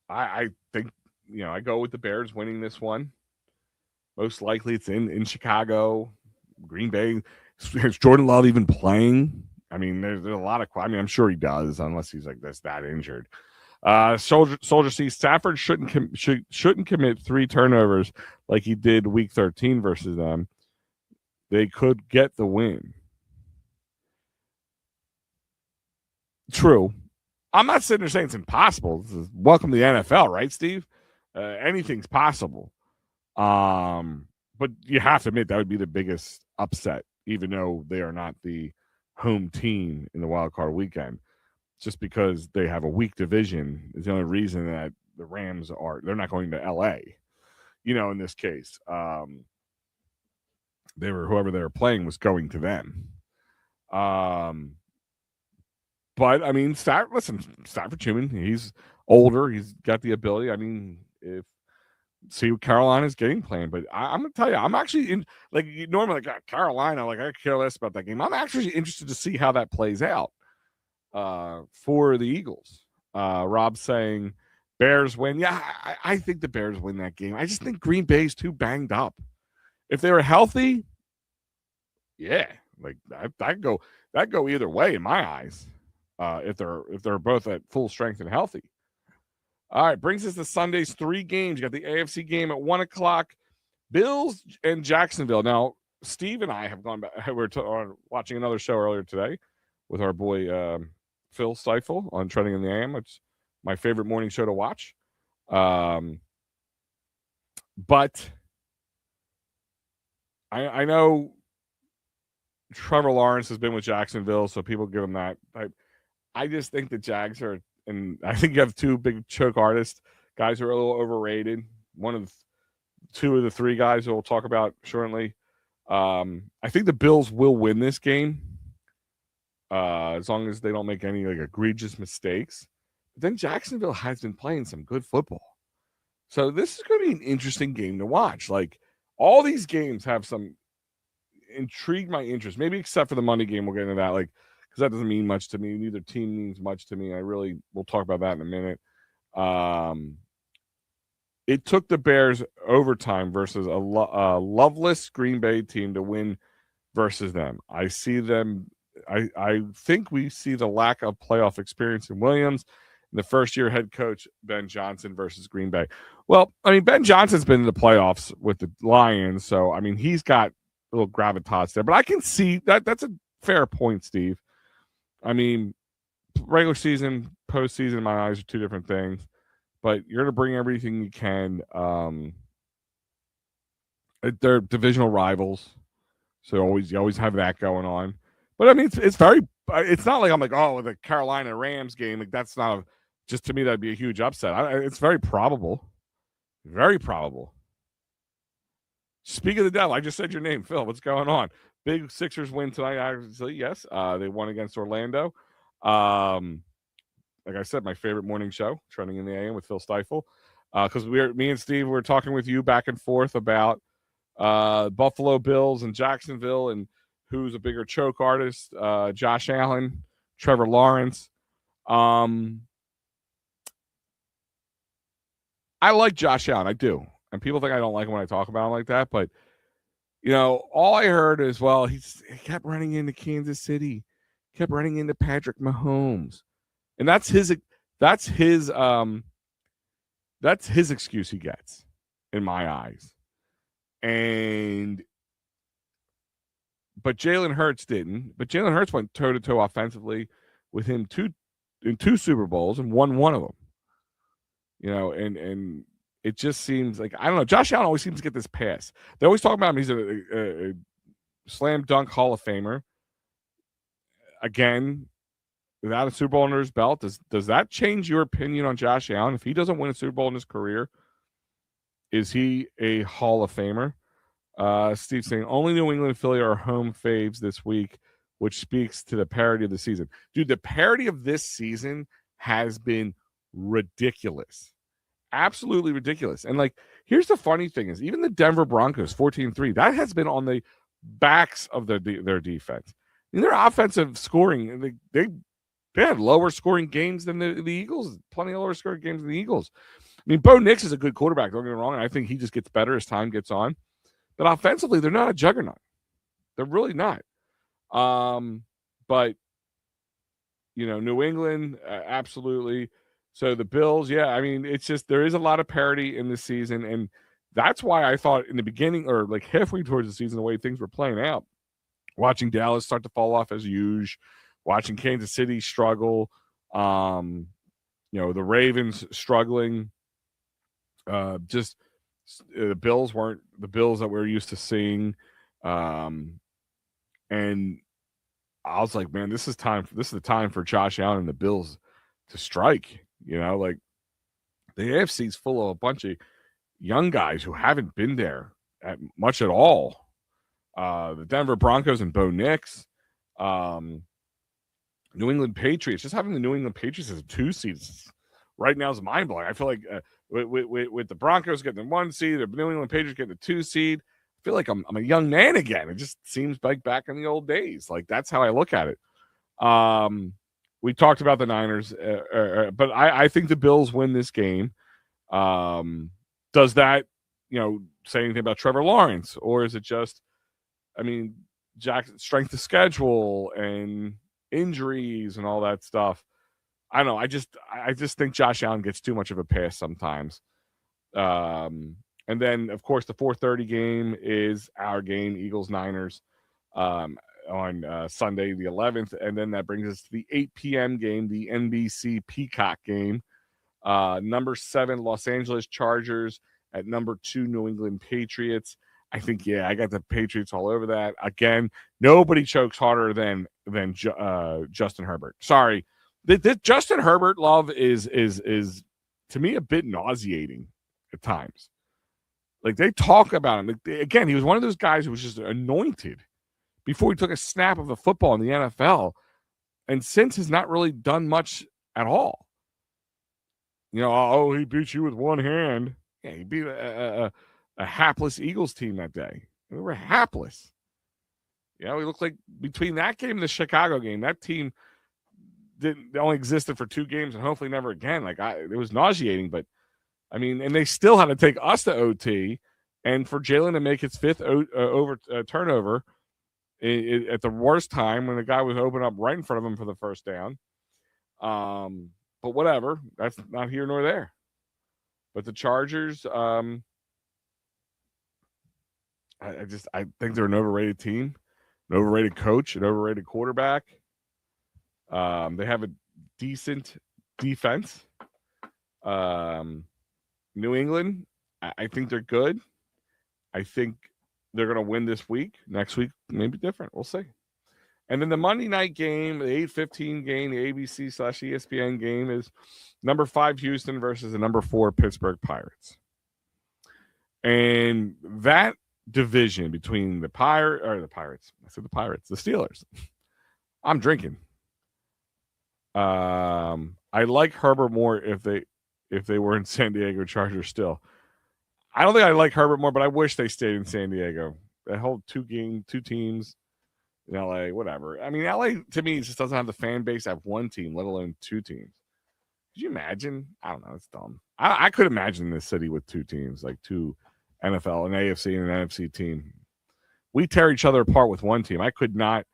I think, I go with the Bears winning this one. Most likely it's in Chicago, Green Bay. Is Jordan Love even playing? I mean, there's a lot of, I'm sure he does, unless he's like that injured. Soldier C, Stafford shouldn't commit 3 turnovers like he did week 13 versus them. They could get the win. True. I'm not sitting there saying it's impossible. Welcome to the NFL, right, Steve? Anything's possible. But you have to admit that would be the biggest upset, even though they are not the home team in the wild card weekend. Just because they have a weak division is the only reason that the Rams they're not going to LA. In this case, whoever they were playing was going to them. But I mean, Stafford Chuman, he's older, he's got the ability. I mean, see what Carolina's game plan, but I'm gonna tell you, I'm actually normally Carolina, I care less about that game. I'm actually interested to see how that plays out for the Eagles. Rob saying Bears win. Yeah, I think the Bears win that game. I just think Green Bay's too banged up. If they were healthy, yeah, that go either way in my eyes. If they're both at full strength and healthy. All right, brings us to Sunday's 3 games. You got the AFC game at 1:00, Bills and Jacksonville. Now, Steve and I have gone back. We were watching another show earlier today with our boy Phil Stifel on Trending in the AM. It's my favorite morning show to watch. But I know Trevor Lawrence has been with Jacksonville, so people give him that. I just think the Jags are, and I think you have two big choke artists, guys who are a little overrated. One of two of the three guys we'll talk about shortly. I think the Bills will win this game as long as they don't make any like egregious mistakes. But then Jacksonville has been playing some good football. So this is going to be an interesting game to watch. Like all these games have some intrigue my interest, maybe except for the Monday game. We'll get into that, like, because that doesn't mean much to me. Neither team means much to me. We'll talk about that in a minute. It took the Bears overtime versus a loveless Green Bay team to win versus them. I see them. I think we see the lack of playoff experience in Williams, and the first-year head coach Ben Johnson versus Green Bay. Well, I mean, Ben Johnson's been in the playoffs with the Lions, so I mean, he's got a little gravitas there. But I can see that that's a fair point, Steve. I mean, regular season, postseason, in my eyes, are two different things. But you're going to bring everything you can. They're divisional rivals, so you always have that going on. But I mean, it's not like I'm like, oh, the Carolina Rams game, like that's not just, to me, that'd be a huge upset. It's very probable. Very probable. Speak of the devil, I just said your name, Phil. What's going on? Big Sixers win tonight, obviously. Yes, they won against Orlando. Like I said, my favorite morning show, Trending in the AM with Phil Stifle. Because me and Steve were talking with you back and forth about Buffalo Bills and Jacksonville and who's a bigger choke artist, Josh Allen, Trevor Lawrence. I like Josh Allen. I do. And people think I don't like him when I talk about him like that. But, you know, all I heard is, well, he kept running into Kansas City, kept running into Patrick Mahomes. And that's his excuse he gets, in my eyes. But Jalen Hurts didn't. But Jalen Hurts went toe-to-toe offensively with him in two Super Bowls and won one of them. You know, and it just seems like, I don't know, Josh Allen always seems to get this pass. They always talk about him. He's a slam dunk Hall of Famer. Again, without a Super Bowl under his belt, does that change your opinion on Josh Allen? If he doesn't win a Super Bowl in his career, is he a Hall of Famer? Steve saying, only New England and Philly are home faves this week, which speaks to the parity of the season. Dude, the parity of this season has been ridiculous. Absolutely ridiculous. And, like, here's the funny thing is, even the Denver Broncos, 14-3, that has been on the backs of their defense. In their offensive scoring, they had lower scoring games than the Eagles. Plenty of lower scoring games than the Eagles. I mean, Bo Nix is a good quarterback, don't get me wrong, and I think he just gets better as time gets on. But offensively, they're not a juggernaut. They're really not. But, you know, New England, absolutely. So the Bills, yeah, I mean, it's just, there is a lot of parity in this season. And that's why I thought in the beginning, or like halfway towards the season, the way things were playing out, watching Dallas start to fall off as usual, watching Kansas City struggle, you know, the Ravens struggling, just the Bills weren't the Bills that we're used to seeing. And I was like, man, this is the time for Josh Allen and the Bills to strike. You know, like the AFC is full of a bunch of young guys who haven't been there much at all. The Denver Broncos and Bo Nix, New England Patriots. Just having the New England Patriots as 2 seeds right now is mind blowing. I feel like with the Broncos getting the 1 seed, the New England Patriots getting the 2 seed, I feel like I'm a young man again. It just seems like back in the old days. Like that's how I look at it. We talked about the Niners, but I think the Bills win this game. Does that, you know, say anything about Trevor Lawrence, or is it just, I mean, Jackson's strength of schedule and injuries and all that stuff? I don't know. I just think Josh Allen gets too much of a pass sometimes. And then, of course, the 4:30 game is our game, Eagles-Niners, on Sunday the 11th. And then that brings us to the 8 p.m. game, the NBC Peacock game. Number 7, Los Angeles Chargers. At number 2, New England Patriots. I think, I got the Patriots all over that. Again, nobody chokes harder than Justin Herbert. Sorry. This Justin Herbert love is to me a bit nauseating at times. Like, they talk about him. Again, he was one of those guys who was just anointed before he took a snap of the football in the NFL, and since has not really done much at all. He beat you with one hand. Yeah, he beat a hapless Eagles team that day. We were hapless. He looked like between that game and the Chicago game, that team they only existed for 2 games and hopefully never again. It was nauseating, but I mean, and they still had to take us to OT, and for Jalen to make his 5th turnover at the worst time when the guy was open up right in front of him for the first down. But whatever, that's not here nor there. But the Chargers, I think they're an overrated team, an overrated coach, an overrated quarterback. They have a decent defense. New England, I think they're good. I think they're going to win this week. Next week, maybe different. We'll see. And then the Monday night game, the 8:15 game, the ABC/ESPN game is number 5 Houston versus the number 4 Pittsburgh Pirates. And that division between the Pirates, the Steelers. I'm drinking. I like Herbert more if they were in San Diego Chargers still. I don't think I like Herbert more, but I wish they stayed in San Diego. That whole 2 teams in LA, whatever. I mean, LA to me just doesn't have the fan base to have 1 team, let alone 2 teams. Could you imagine? I don't know. It's dumb. I could imagine this city with 2 teams, like 2 NFL, an AFC and an NFC team. We tear each other apart with 1 team. I could not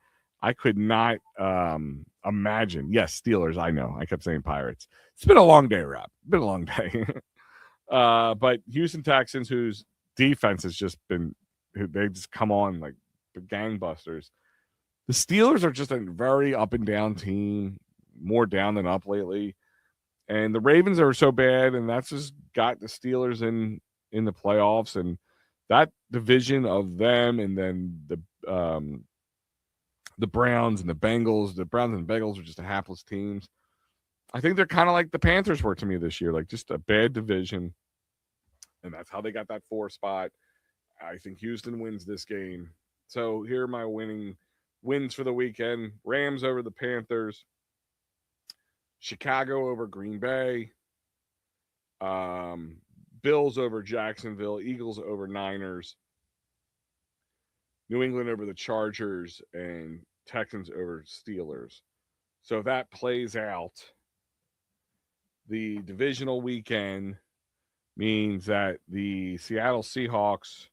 imagine. Yes, Steelers. I know. I kept saying Pirates. It's been a long day, Rob. It's been a long day. But Houston Texans, whose defense has just been, they just come on like the gangbusters. The Steelers are just a very up and down team, more down than up lately. And the Ravens are so bad, and that's just got the Steelers in the playoffs. And that division of them, and then the Browns and the Bengals. The Browns and the Bengals are just hapless teams. I think they're kind of like the Panthers were to me this year, like just a bad division. And that's how they got that 4 spot. I think Houston wins this game. So here are my wins for the weekend. Rams over the Panthers. Chicago over Green Bay. Bills over Jacksonville. Eagles over Niners. New England over the Chargers. And Texans over Steelers. So if that plays out, the divisional weekend means that the Seattle Seahawks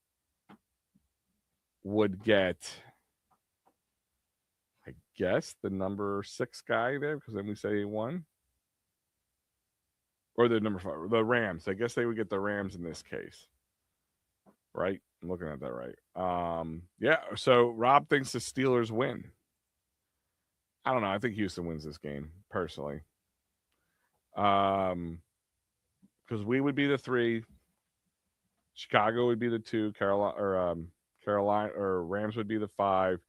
would get, I guess, the number 6 guy there, because then we say 1. Or the number 5, the Rams. I guess they would get the Rams in this case. Right? I'm looking at that right. Yeah, so Rob thinks the Steelers win. I don't know. I think Houston wins this game, personally. Because we would be the 3, Chicago would be the 2, Carolina or Rams would be the 5,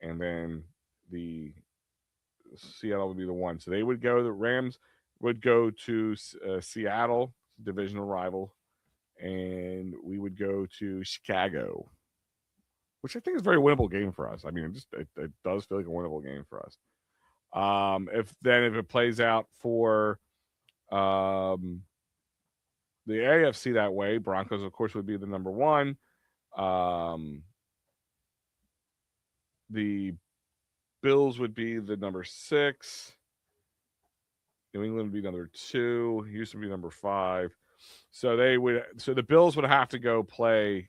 and then the Seattle would be the 1. So they would go. The Rams would go to Seattle, divisional rival, and we would go to Chicago, which I think is a very winnable game for us. I mean, it does feel like a winnable game for us. If it plays out for the AFC that way, Broncos, of course, would be the number 1. The Bills would be the number 6. New England would be number 2. Houston would be number 5. So the Bills would have to go play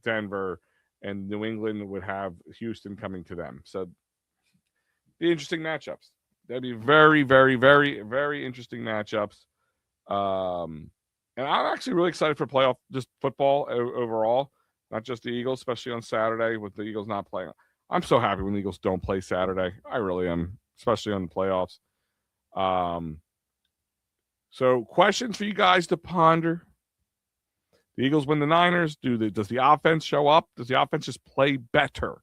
Denver, and New England would have Houston coming to them. So the interesting matchups. That'd be very, very, very, very interesting matchups. And I'm actually really excited for playoff, just football overall, not just the Eagles, especially on Saturday with the Eagles not playing. I'm so happy when the Eagles don't play Saturday. I really am, especially on the playoffs. So, questions for you guys to ponder. The Eagles win the Niners. Does the offense show up? Does the offense just play better?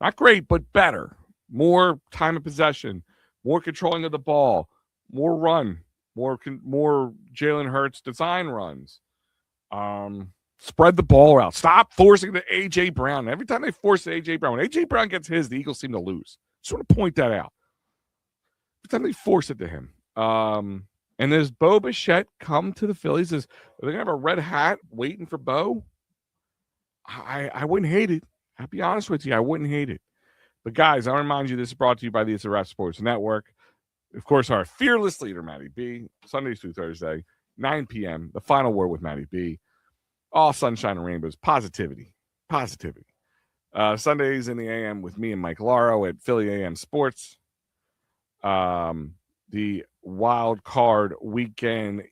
Not great, but better. More time of possession, more controlling of the ball, more run, more Jalen Hurts design runs. Spread the ball out. Stop forcing the A.J. Brown. Every time they force the A.J. Brown, when A.J. Brown gets his, the Eagles seem to lose. Just want to point that out. Every time they force it to him. And does Bo Bichette come to the Phillies? Are they going to have a red hat waiting for Bo? I wouldn't hate it. I'll be honest with you. I wouldn't hate it. But, guys, I remind you, this is brought to you by the It's a Wrap Sports Network. Of course, our fearless leader, Matty B. Sundays through Thursday, 9 p.m., the final word with Matty B. All sunshine and rainbows. Positivity. Sundays in the AM with me and Mike Laro at Philly AM Sports. The wild card weekend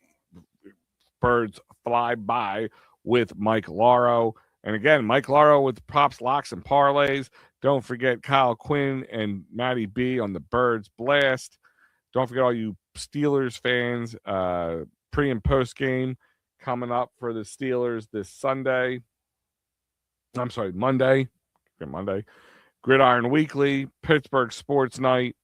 birds fly by with Mike Laro. And again, Mike Laro with props, locks, and parlays. Don't forget Kyle Quinn and Matty B on the Birds Blast. Don't forget all you Steelers fans, pre and post game coming up for the Steelers this Sunday. I'm sorry, Monday. Monday. Gridiron Weekly, Pittsburgh Sports Night.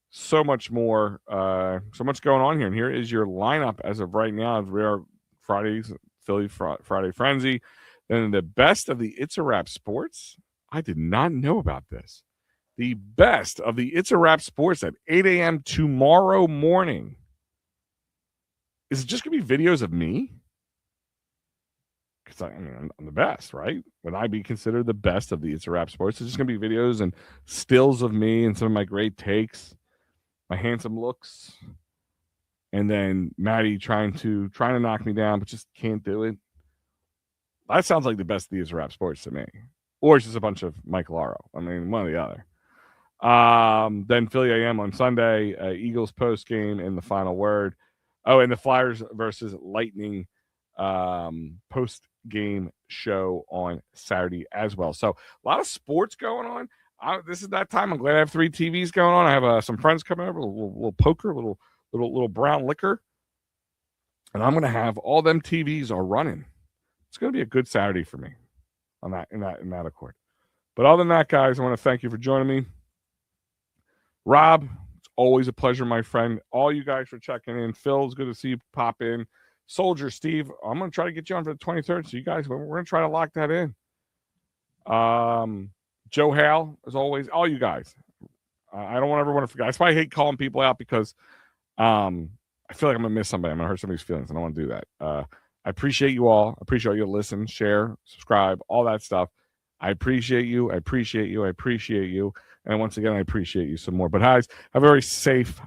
So much more. So much going on here. And here is your lineup as of right now. We are Friday's Philly Friday Frenzy. Then the best of the It's a Wrap Sports. I did not know about this. The best of the It's a Wrap Sports at 8 a.m. tomorrow morning. Is it just going to be videos of me? Because I'm the best, right? Would I be considered the best of the It's a Wrap Sports? It's just going to be videos and stills of me and some of my great takes, my handsome looks, and then Maddie trying to knock me down, but just can't do it. That sounds like the best of the It's a Wrap Sports to me. Or it's just a bunch of Mike Laro. I mean, one or the other. Then Philly AM on Sunday, Eagles post game and the final word. Oh, and the Flyers versus Lightning post game show on Saturday as well. So a lot of sports going on. This is that time. I'm glad I have 3 TVs going on. I have some friends coming over, a little poker, little brown liquor, and I'm going to have all them TVs are running. It's going to be a good Saturday for me on that in that accord. But other than that, guys, I want to thank you for joining me. Rob, it's always a pleasure, my friend. All you guys for checking in. Phil, it's good to see you pop in. Soldier Steve, I'm going to try to get you on for the 23rd. So you guys, we're going to try to lock that in. Joe Hale, as always, all you guys. I don't want everyone to forget. That's why I hate calling people out because I feel like I'm going to miss somebody. I'm going to hurt somebody's feelings. I don't want to do that. I appreciate you all. I appreciate you to listen, share, subscribe, all that stuff. I appreciate you. And once again, I appreciate you some more. But guys, have a very safe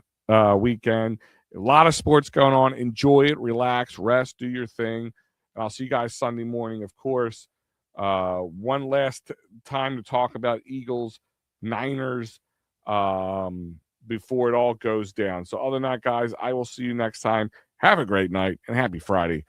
weekend. A lot of sports going on. Enjoy it. Relax. Rest. Do your thing. And I'll see you guys Sunday morning, of course. One last time to talk about Eagles, Niners before it all goes down. So other than that, guys, I will see you next time. Have a great night and happy Friday.